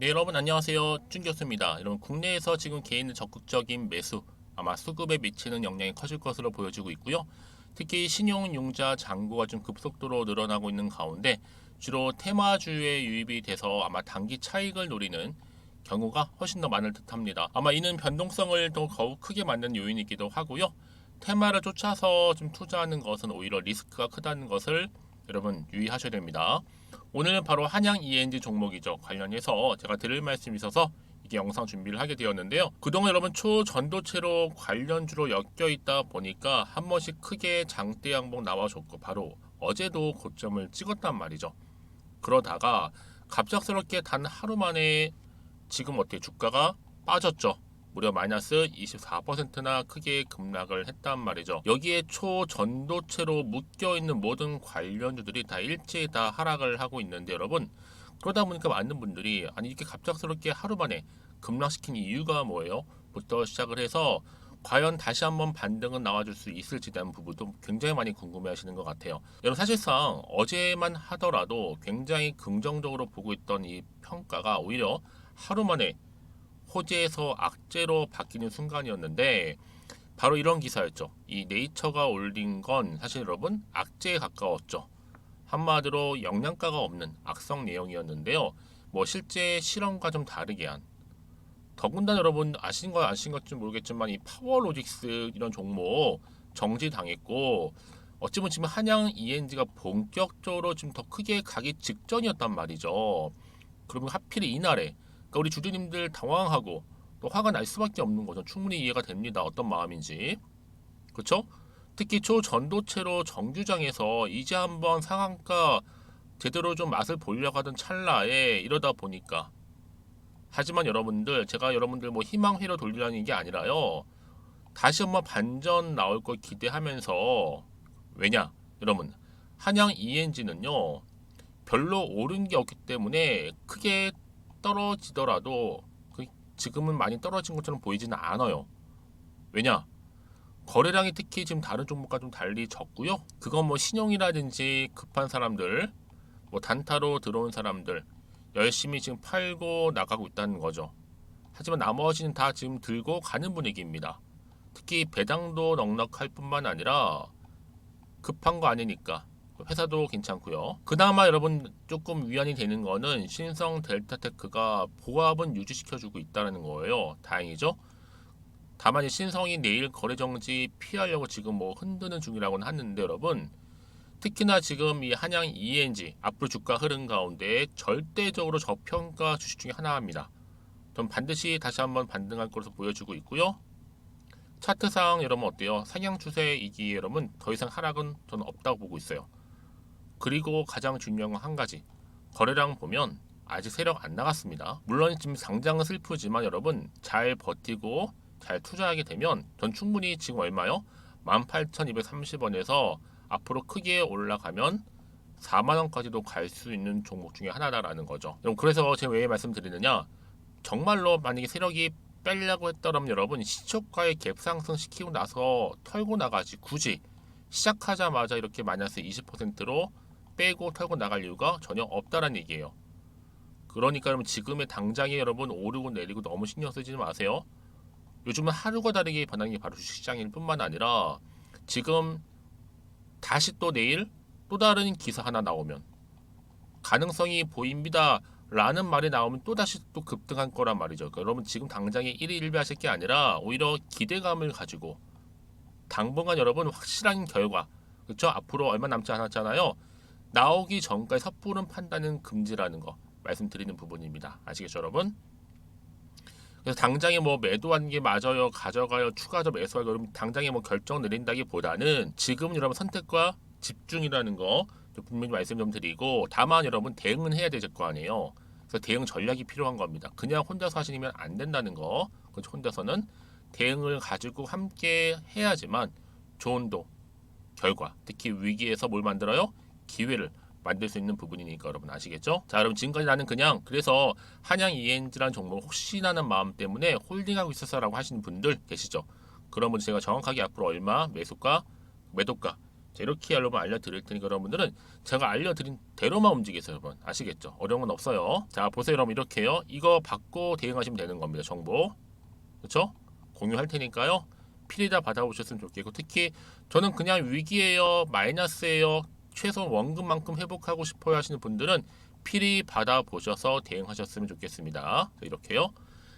네, 여러분 안녕하세요. 준 교수입니다. 여러분 국내에서 지금 개인의 적극적인 매수, 아마 수급에 미치는 영향이 커질 것으로 보여지고 있고요. 특히 신용융자 잔고가 좀 급속도로 늘어나고 있는 가운데 주로 테마주에 유입이 돼서 아마 단기 차익을 노리는 경우가 훨씬 더 많을 듯합니다. 아마 이는 변동성을 더 더욱 크게 만든 요인이기도 하고요. 테마를 쫓아서 좀 투자하는 것은 오히려 리스크가 크다는 것을 여러분 유의하셔야 됩니다. 오늘은 바로 한양 ENG 종목이죠. 관련해서 제가 드릴 말씀이 있어서 이게 영상 준비를 하게 되었는데요. 그동안 여러분 초전도체로 관련주로 엮여 있다 보니까 한 번씩 크게 장대 양봉 나와줬고 바로 어제도 고점을 찍었단 말이죠. 그러다가 갑작스럽게 단 하루 만에 지금 어떻게 주가가 빠졌죠. 무려 마이너스 24%나 크게 급락을 했단 말이죠. 여기에 초전도체로 묶여있는 모든 관련주들이 다 일제히 다 하락을 하고 있는데 여러분, 그러다 보니까 많은 분들이 아니 이렇게 갑작스럽게 하루 만에 급락시킨 이유가 뭐예요? 부터 시작을 해서 과연 다시 한번 반등은 나와줄 수 있을지 대한 부분도 굉장히 많이 궁금해 하시는 것 같아요. 여러분 사실상 어제만 하더라도 굉장히 긍정적으로 보고 있던 이 평가가 오히려 하루 만에 호재에서 악재로 바뀌는 순간이었는데 바로 이런 기사였죠. 이 네이처가 올린 건 사실 여러분 악재에 가까웠죠. 한마디로 영양가가 없는 악성 내용이었는데요. 뭐 실제 실험과 좀 다르게 한 더군다나 여러분 아신 거 아신 것지 모르겠지만 이 파워로직스 이런 종목 정지당했고 어찌 보면 지금 한양 ENG가 본격적으로 좀 더 크게 가기 직전이었단 말이죠. 그러면 하필 이날에 그러니까 우리 주주님들 당황하고 또 화가 날 수밖에 없는 거죠. 충분히 이해가 됩니다. 어떤 마음인지. 그렇죠? 특히 초전도체로 정규장에서 이제 한번 상한가 제대로 좀 맛을 보려고 하던 찰나에 이러다 보니까 하지만 여러분들 제가 여러분들 뭐 희망회로 돌리라는 게 아니라요. 다시 한번 반전 나올 걸 기대하면서 왜냐? 여러분 한양 ENG는요. 별로 오른 게 없기 때문에 크게 떨어지더라도 지금은 많이 떨어진 것처럼 보이지는 않아요. 왜냐? 거래량이 특히 지금 다른 종목과 좀 달리 적고요. 그건 뭐 신용이라든지 급한 사람들, 뭐 단타로 들어온 사람들 열심히 지금 팔고 나가고 있다는 거죠. 하지만 나머지는 다 지금 들고 가는 분위기입니다. 특히 배당도 넉넉할 뿐만 아니라 급한 거 아니니까 회사도 괜찮고요. 그나마 여러분 조금 위안이 되는 거는 신성 델타테크가 보합은 유지시켜주고 있다는 거예요. 다행이죠. 다만 이 신성이 내일 거래 정지 피하려고 지금 뭐 흔드는 중이라고는 하는데 여러분 특히나 지금 이 한양 ENG 앞으로 주가 흐름 가운데 절대적으로 저평가 주식 중에 하나입니다. 전 반드시 다시 한번 반등할 것으로 보여주고 있고요. 차트상 여러분 어때요? 상향 추세이기에 여러분 더 이상 하락은 저는 없다고 보고 있어요. 그리고 가장 중요한 건 한 가지. 거래량 보면 아직 세력 안 나갔습니다. 물론 지금 상장은 슬프지만 여러분 잘 버티고 잘 투자하게 되면 전 충분히 지금 얼마요? 18,230원에서 앞으로 크게 올라가면 4만원까지도 갈 수 있는 종목 중에 하나다라는 거죠. 그래서 제가 왜 말씀드리느냐? 정말로 만약에 세력이 빼려고 했더라면 여러분 시초가에 갭 상승 시키고 나서 털고 나가지 굳이 시작하자마자 이렇게 마이너스 20%로 빼고 털고 나갈 이유가 전혀 없다라는 얘기예요. 그러니까 여러분 지금의 당장에 여러분 오르고 내리고 너무 신경 쓰지 마세요. 요즘은 하루가 다르게 변하는 게 바로 주식시장일 뿐만 아니라 지금 다시 또 내일 또 다른 기사 하나 나오면 가능성이 보입니다 라는 말이 나오면 또다시 또 급등할 거란 말이죠. 그러니까 여러분 지금 당장에 1위 1비 하실 게 아니라 오히려 기대감을 가지고 당분간 여러분 확실한 결과 그렇죠? 앞으로 얼마 남지 않았잖아요. 나오기 전까지 섣부른 판단은 금지라는 거 말씀드리는 부분입니다. 아시겠죠 여러분? 그래서 당장에 뭐 매도한 게 맞아요, 가져가요, 추가적 매수하고 여러분 당장에 뭐 결정 내린다기보다는 지금 여러분 선택과 집중이라는 거 분명히 말씀 좀 드리고 다만 여러분 대응은 해야 될 거 아니에요. 그래서 대응 전략이 필요한 겁니다. 그냥 혼자서 하시면 안 된다는 거. 그렇죠? 혼자서는 대응을 가지고 함께 해야지만 조언도 결과 특히 위기에서 뭘 만들어요? 기회를 만들 수 있는 부분이니까 여러분 아시겠죠? 자 여러분 지금까지 나는 그냥 그래서 한양 ENG라는 종목 혹시나는 마음 때문에 홀딩하고 있었어라고 하시는 분들 계시죠? 그러면 제가 정확하게 앞으로 얼마 매수가 매도가 자, 이렇게 여러분 알려드릴 테니까 여러분들은 제가 알려드린 대로만 움직이세요. 여러분 아시겠죠? 어려운 건 없어요. 자, 보세요. 여러분 이렇게요. 이거 받고 대응하시면 되는 겁니다. 정보. 그렇죠? 공유할 테니까요. 필히 다 받아보셨으면 좋겠고, 특히 저는 그냥 위기예요, 마이너스예요, 최소 원금만큼 회복하고 싶어요 하시는 분들은 필히 받아보셔서 대응하셨으면 좋겠습니다. 이렇게요.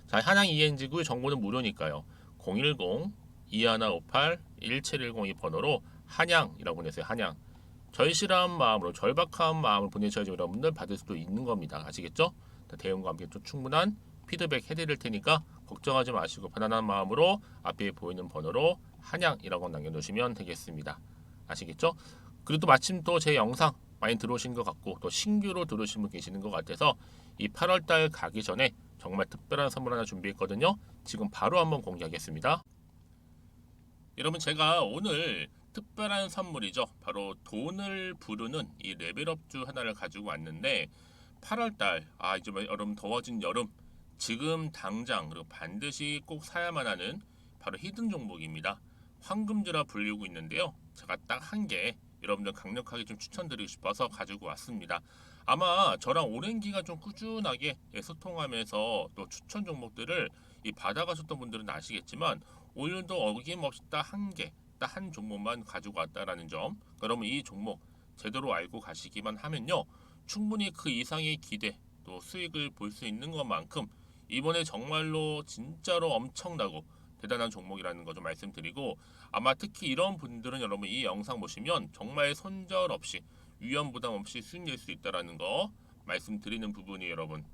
자, 한양 ENG구 정보는 무료니까요. 010-2158-1710 이 번호로 한양이라고 보내세요. 한양. 절실한 마음으로, 절박한 마음을 보내셔야지 여러분들 받을 수도 있는 겁니다. 아시겠죠? 대응과 함께 좀 충분한 피드백 해드릴 테니까 걱정하지 마시고 편안한 마음으로 앞에 보이는 번호로 한양이라고 남겨놓으시면 되겠습니다. 아시겠죠? 그리고 또 마침 또 제 영상 많이 들어오신 것 같고 또 신규로 들어오신 분 계시는 것 같아서 이 8월달 가기 전에 정말 특별한 선물 하나 준비했거든요. 지금 바로 한번 공개하겠습니다. 여러분, 제가 오늘 특별한 선물이죠. 바로 돈을 부르는 이 레벨업주 하나를 가지고 왔는데 8월달, 이제 여러분 더워진 여름, 지금 당장 그리고 반드시 꼭 사야만 하는 바로 히든 종목입니다. 황금주라 불리고 있는데요. 제가 딱 한 개 여러분들 강력하게 좀 추천드리고 싶어서 가지고 왔습니다. 아마 저랑 오랜 기간 좀 꾸준하게 소통하면서 또 추천 종목들을 받아가셨던 분들은 아시겠지만 오늘도 어김없이 딱 한 개, 딱 한 종목만 가지고 왔다라는 점. 그러면 이 종목 제대로 알고 가시기만 하면요, 충분히 그 이상의 기대 또 수익을 볼 수 있는 것만큼 이번에 정말로 진짜로 엄청나고 대단한 종목이라는 거 좀 말씀드리고, 아마 특히 이런 분들은 여러분 이 영상 보시면 정말 손절 없이 위험 부담 없이 수익 낼 수 있다라는 거 말씀드리는 부분이 여러분.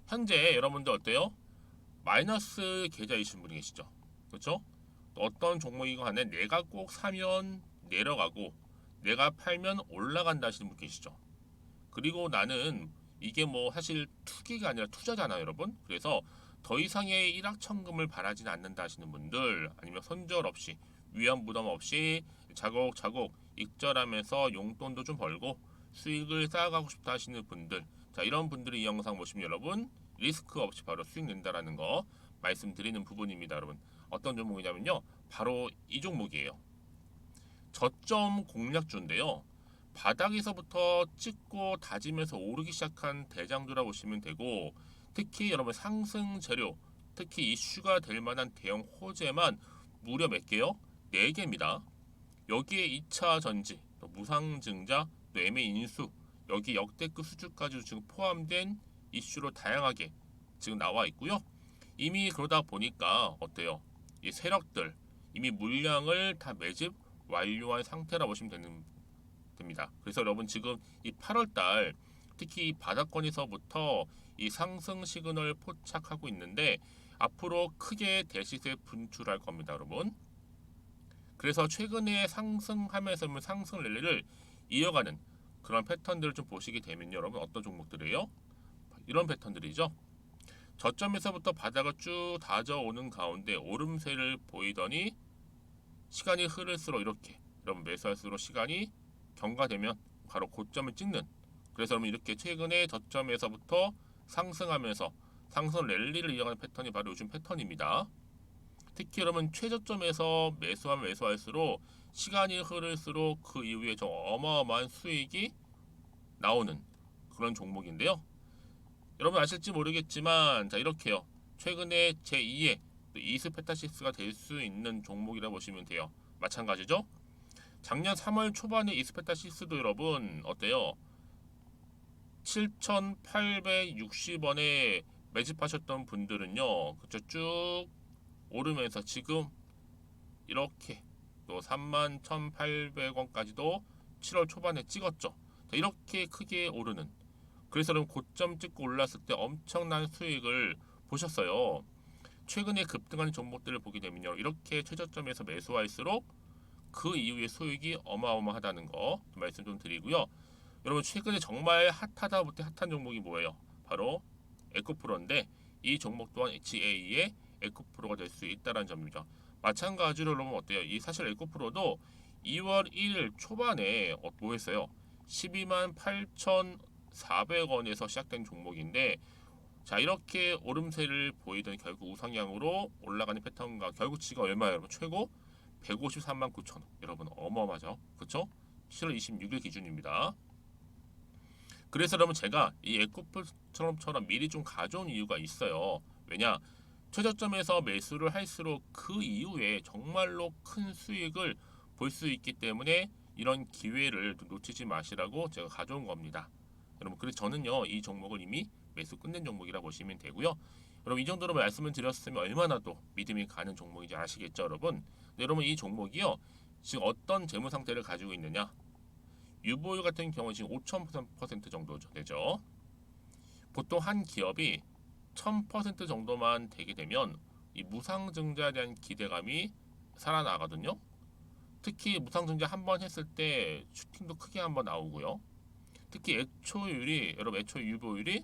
현재 여러분들 어때요? 마이너스 계좌이신 분이 계시죠? 그렇죠? 어떤 종목이건 간에 내가 꼭 사면 내려가고 내가 팔면 올라간다 하시는 분 계시죠? 그리고 나는 이게 뭐 사실 투기가 아니라 투자잖아요, 여러분. 그래서 더 이상의 일확천금을 바라진 않는다 하시는 분들, 아니면 손절 없이 위험 부담 없이 차곡차곡 익절하면서 용돈도 좀 벌고 수익을 쌓아가고 싶다 하시는 분들, 자, 이런 분들이 이 영상 보시면 여러분 리스크 없이 바로 수익 낸다라는 거 말씀드리는 부분입니다. 여러분, 어떤 종목이냐면요, 바로 이 종목이에요. 저점 공략주인데요, 바닥에서부터 찍고 다지면서 오르기 시작한 대장주라 보시면 되고, 특히 여러분 상승 재료, 특히 이슈가 될 만한 대형 호재만 무려 몇 개요? 4개입니다. 여기에 2차 전지, 또 무상증자, 또 매매 인수, 여기 역대급 수주까지 지금 포함된 이슈로 다양하게 지금 나와 있고요. 이미 그러다 보니까 어때요? 이 세력들 이미 물량을 다 매집 완료한 상태라 보시면 됩니다. 그래서 여러분 지금 이 8월달 특히 이 바닥권에서부터 이 상승 시그널 포착하고 있는데 앞으로 크게 대시세 분출할 겁니다, 여러분. 그래서 최근에 상승하면서 상승 랠리를 이어가는 그런 패턴들을 좀 보시게 되면 여러분 어떤 종목들이에요? 이런 패턴들이죠. 저점에서부터 바닥을 쭉 다져오는 가운데 오름세를 보이더니 시간이 흐를수록 이렇게 여러분 매수할수록 시간이 경과되면 바로 고점을 찍는, 그래서 여러분 이렇게 최근에 저점에서부터 상승하면서 상승 랠리를 이어가는 패턴이 바로 요즘 패턴입니다. 특히 여러분 최저점에서 매수하면 매수할수록 시간이 흐를수록 그 이후에 좀 어마어마한 수익이 나오는 그런 종목인데요. 여러분 아실지 모르겠지만 자, 이렇게요, 최근에 제2의 이스페타시스가 될 수 있는 종목이라 보시면 돼요. 마찬가지죠. 작년 3월 초반에 이스페타시스도 여러분 어때요? 7,860원에 매집하셨던 분들은요, 그쵸, 쭉 오르면서 지금 이렇게 또 31,800원까지도 7월 초반에 찍었죠. 이렇게 크게 오르는, 그래서 여러분 고점 찍고 올랐을 때 엄청난 수익을 보셨어요. 최근에 급등하는 종목들을 보게 되면요, 이렇게 최저점에서 매수할수록 그 이후에 수익이 어마어마하다는 거 말씀 좀 드리고요. 여러분 최근에 정말 핫하다 못해 핫한 종목이 뭐예요? 바로 에코프로인데 이 종목 또한 HA의 에코프로가 될 수 있다는 점이죠. 마찬가지로 여러분 어때요? 이 사실 에코프로도 2월 1일 초반에 뭐 했어요? 12만 8,400원에서 시작된 종목인데, 자, 이렇게 오름세를 보이던 결국 우상향으로 올라가는 패턴과 결국 지금 얼마예요? 여러분 최고 153만 9천 원. 여러분 어마어마하죠. 그렇죠? 7월 26일 기준입니다. 그래서 여러분 제가 이 에코프처럼 미리 좀 가져온 이유가 있어요. 왜냐? 최저점에서 매수를 할수록 그 이후에 정말로 큰 수익을 볼 수 있기 때문에 이런 기회를 놓치지 마시라고 제가 가져온 겁니다. 여러분 그래서 저는요 이 종목을 이미 매수 끝낸 종목이라 보시면 되고요. 여러분 이 정도로 말씀을 드렸으면 얼마나 또 믿음이 가는 종목인지 아시겠죠, 여러분? 네, 여러분 이 종목이요 지금 어떤 재무 상태를 가지고 있느냐? 유보율 같은 경우 지금 5,000% 정도 되죠. 보통 한 기업이 1000% 정도만 되게 되면 이 무상증자에 대한 기대감이 살아나거든요. 특히 무상증자 한 번 했을 때 슈팅도 크게 한번 나오고요. 특히 애초율이 여러분 애초 유보율이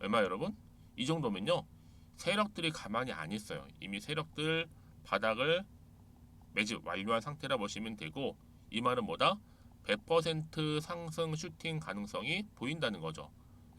얼마 여러분? 이 정도면요. 세력들이 가만히 안 있어요. 이미 세력들 바닥을 매집 완료한 상태라 보시면 되고 이 말은 뭐다? 100% 상승 슈팅 가능성이 보인다는 거죠.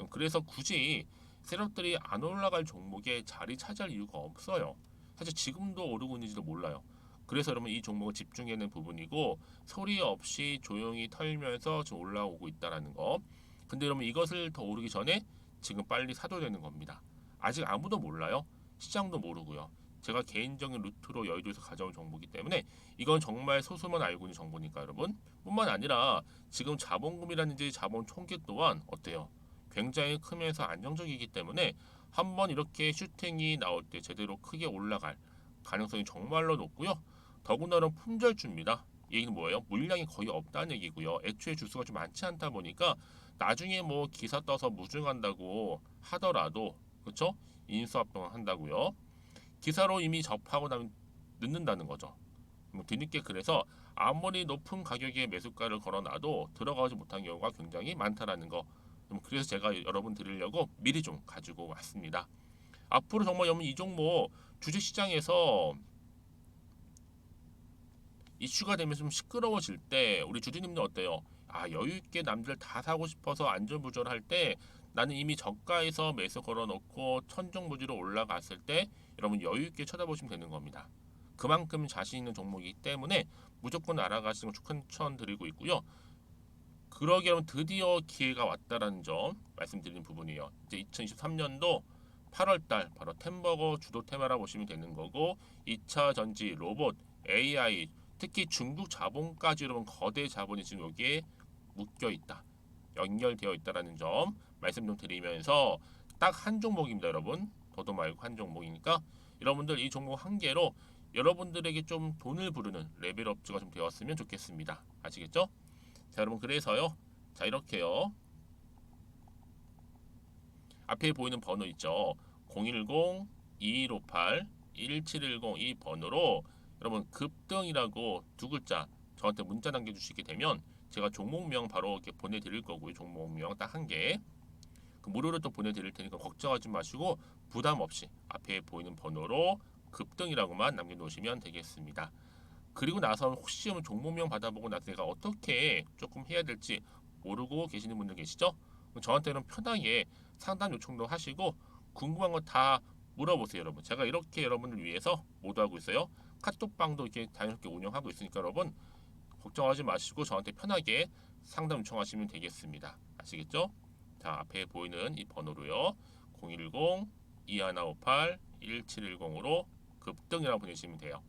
그래서 굳이 세력들이 안 올라갈 종목에 자리 차지할 이유가 없어요. 사실 지금도 오르고 있는지도 몰라요. 그래서 여러분 이 종목을 집중해야 하는 부분이고 소리 없이 조용히 털면서 지금 올라오고 있다라는 거. 근데 여러분 이것을 더 오르기 전에 지금 빨리 사둬야 되는 겁니다. 아직 아무도 몰라요. 시장도 모르고요. 제가 개인적인 루트로 여의도에서 가져온 정보이기 때문에 이건 정말 소수만 알고 있는 정보니까 여러분 뿐만 아니라 지금 자본금이라든지 자본 총계 또한 어때요? 굉장히 크면서 안정적이기 때문에 한번 이렇게 슈팅이 나올 때 제대로 크게 올라갈 가능성이 정말로 높고요. 더군다나 품절주입니다. 이 얘기는 뭐예요? 물량이 거의 없다는 얘기고요. 애초에 주수가 좀 많지 않다 보니까 나중에 뭐 기사 떠서 무증한다고 하더라도 그렇죠? 인수합병 한다고요. 기사로 이미 접하고 나면 늦는다는 거죠. 뒤늦게 그래서 아무리 높은 가격에 매수가를 걸어놔도 들어가지 못한 경우가 굉장히 많다라는 거. 그래서 제가 여러분 드리려고 미리 좀 가지고 왔습니다. 앞으로 정말 여러분 이 종목 주식시장에서 이슈가 되면 좀 시끄러워질 때 우리 주주님들 어때요? 아 여유 있게 남들 다 사고 싶어서 안전부절할 때 나는 이미 저가에서 매수 걸어놓고 천정부지로 올라갔을 때 여러분 여유 있게 쳐다보시면 되는 겁니다. 그만큼 자신 있는 종목이기 때문에 무조건 알아가시는 걸 추천드리고 있고요. 그러기 여러분 드디어 기회가 왔다라는 점 말씀드리는 부분이에요. 이제 2023년도 8월달 바로 템버거 주도 테마라 보시면 되는 거고 2차 전지, 로봇, AI 특히 중국 자본까지 여러분 거대 자본이 지금 여기에 묶여 있다. 연결되어 있다라는 점 말씀 좀 드리면서 딱 한 종목입니다, 여러분. 더도 말고 한 종목이니까 여러분들 이 종목 한 개로 여러분들에게 좀 돈을 부르는 레벨업주가 좀 되었으면 좋겠습니다. 아시겠죠? 자, 여러분 그래서요. 자, 이렇게요. 앞에 보이는 번호 있죠. 010-2158-1710 이 번호로 여러분 급등이라고 두 글자 저한테 문자 남겨주시게 되면 제가 종목명 바로 이렇게 보내드릴 거고요. 종목명 딱 한 개. 그 무료로 또 보내드릴 테니까 걱정하지 마시고 부담 없이 앞에 보이는 번호로 급등이라고만 남겨놓으시면 되겠습니다. 그리고 나서 혹시 종목명 받아보고 나서 내가 어떻게 조금 해야 될지 모르고 계시는 분들 계시죠? 저한테는 편하게 상담 요청도 하시고 궁금한 거 다 물어보세요, 여러분. 제가 이렇게 여러분을 위해서 모두하고 있어요. 카톡방도 이렇게 자연스럽게 운영하고 있으니까 여러분 걱정하지 마시고 저한테 편하게 상담 요청하시면 되겠습니다. 아시겠죠? 자, 앞에 보이는 이 번호로요. 010-2158-1710으로 급등이라고 보내시면 돼요.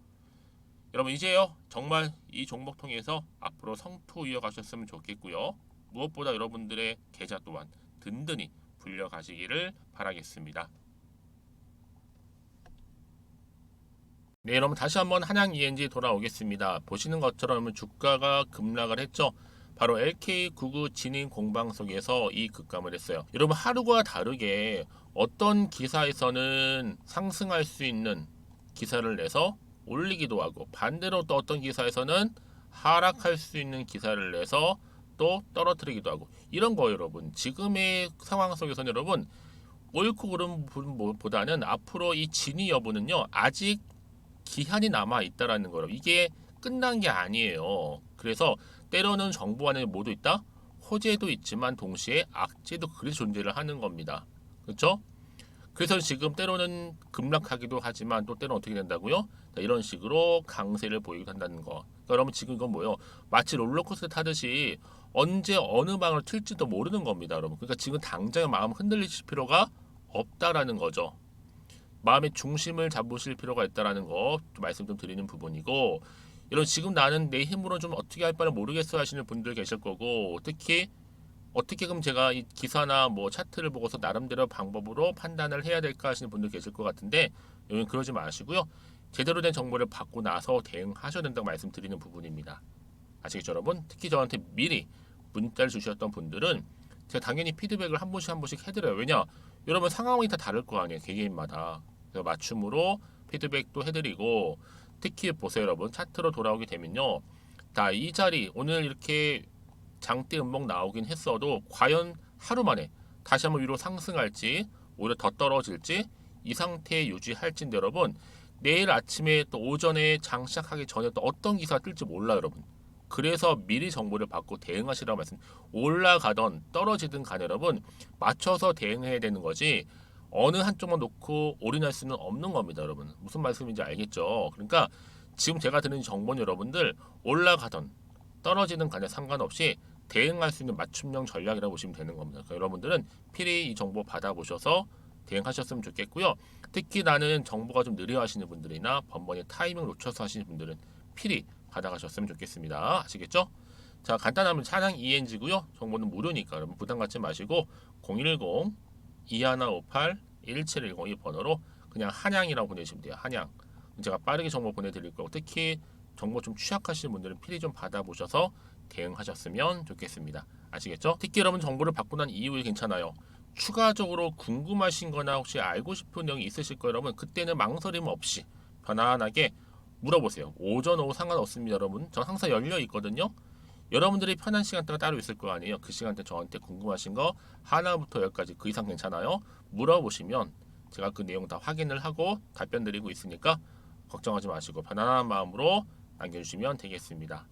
여러분 이제요 정말 이 종목 통해서 앞으로 성투 이어가셨으면 좋겠고요. 무엇보다 여러분들의 계좌 또한 든든히 불려가시기를 바라겠습니다. 네, 여러분 다시 한번 한양 ENG 돌아오겠습니다. 보시는 것처럼 주가가 급락을 했죠. 바로 LK99 진인 공방 속에서 이 급감을 했어요. 여러분 하루가 다르게 어떤 기사에서는 상승할 수 있는 기사를 내서 올리기도 하고 반대로 또 어떤 기사에서는 하락할 수 있는 기사를 내서 또 떨어뜨리기도 하고 이런 거 여러분 지금의 상황 속에서는 여러분 옳고 그른 부분보다는 앞으로 이 진위 여부는요 아직 기한이 남아 있다라는 거예요. 이게 끝난 게 아니에요. 그래서 때로는 정보 안에 모두 있다. 호재도 있지만 동시에 악재도 그리 존재를 하는 겁니다. 그렇죠? 그래서 지금 때로는 급락하기도 하지만 또 때로는 어떻게 된다고요? 이런 식으로 강세를 보이기도 한다는 거. 그러니까 여러분 지금 이건 뭐예요? 마치 롤러코스터 타듯이 언제 어느 방을 틀지도 모르는 겁니다, 여러분. 그러니까 지금 당장 마음 흔들리실 필요가 없다라는 거죠. 마음의 중심을 잡으실 필요가 있다라는 거 말씀 좀 드리는 부분이고, 이런 지금 나는 내 힘으로 좀 어떻게 할 바를 모르겠어 하시는 분들 계실 거고, 특히 어떻게 그럼 제가 이 기사나 뭐 차트를 보고서 나름대로 방법으로 판단을 해야 될까 하시는 분들 계실 것 같은데, 여기 그러지 마시고요. 제대로 된 정보를 받고 나서 대응하셔야 된다고 말씀드리는 부분입니다. 아시겠죠, 여러분? 특히 저한테 미리 문자를 주셨던 분들은 제가 당연히 피드백을 한 번씩 해드려요. 왜냐? 여러분 상황이 다 다를 거 아니에요, 개개인마다. 그래서 맞춤으로 피드백도 해드리고, 특히 보세요, 여러분. 차트로 돌아오게 되면요. 자, 이 자리 오늘 이렇게 장대 음봉 나오긴 했어도 과연 하루 만에 다시 한번 위로 상승할지 오히려 더 떨어질지 이 상태 유지할지인데, 여러분 내일 아침에 또 오전에 장 시작하기 전에 또 어떤 기사가 뜰지 몰라요, 여러분. 그래서 미리 정보를 받고 대응하시라고 말씀. 올라가던 떨어지든 간에 여러분 맞춰서 대응해야 되는 거지, 어느 한쪽만 놓고 올인할 수는 없는 겁니다, 여러분. 무슨 말씀인지 알겠죠? 그러니까 지금 제가 드는 정보는 여러분들 올라가던 떨어지는 간에 상관없이 대응할 수 있는 맞춤형 전략이라고 보시면 되는 겁니다. 그러니까 여러분들은 필히 이 정보 받아보셔서 대응하셨으면 좋겠고요. 특히 나는 정보가 좀 느려 하시는 분들이나 번번이 타이밍을 놓쳐서 하시는 분들은 필히 받아가셨으면 좋겠습니다. 아시겠죠? 자, 간단하면 차량 ENG고요. 정보는 무료니까 여러분 부담 갖지 마시고 010-2158-1710 이 번호로 그냥 한양이라고 보내시면 돼요. 한양. 제가 빠르게 정보 보내드릴 거고, 특히 정보 좀 취약하시는 분들은 필히 좀 받아보셔서 대응하셨으면 좋겠습니다. 아시겠죠? 특히 여러분 정보를 받고 난 이후에 괜찮아요. 추가적으로 궁금하신 거나 혹시 알고 싶은 내용이 있으실 거예요, 여러분. 그때는 망설임 없이 편안하게 물어보세요. 오전, 오후 상관없습니다, 여러분. 전 항상 열려 있거든요. 여러분들이 편한 시간대가 따로 있을 거 아니에요. 그 시간대 저한테 궁금하신 거 하나부터 열까지 그 이상 괜찮아요. 물어보시면 제가 그 내용 다 확인을 하고 답변 드리고 있으니까 걱정하지 마시고 편안한 마음으로 남겨주시면 되겠습니다.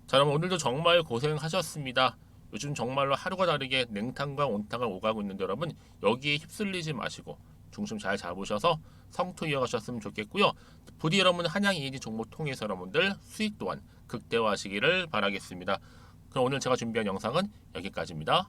자, 여러분 오늘도 정말 고생하셨습니다. 요즘 정말로 하루가 다르게 냉탕과 온탕을 오가고 있는데 여러분 여기에 휩쓸리지 마시고 중심 잘 잡으셔서 성투 이어가셨으면 좋겠고요. 부디 여러분 한양 ENG 종목 통해서 여러분들 수익 또한 극대화하시기를 바라겠습니다. 그럼 오늘 제가 준비한 영상은 여기까지입니다.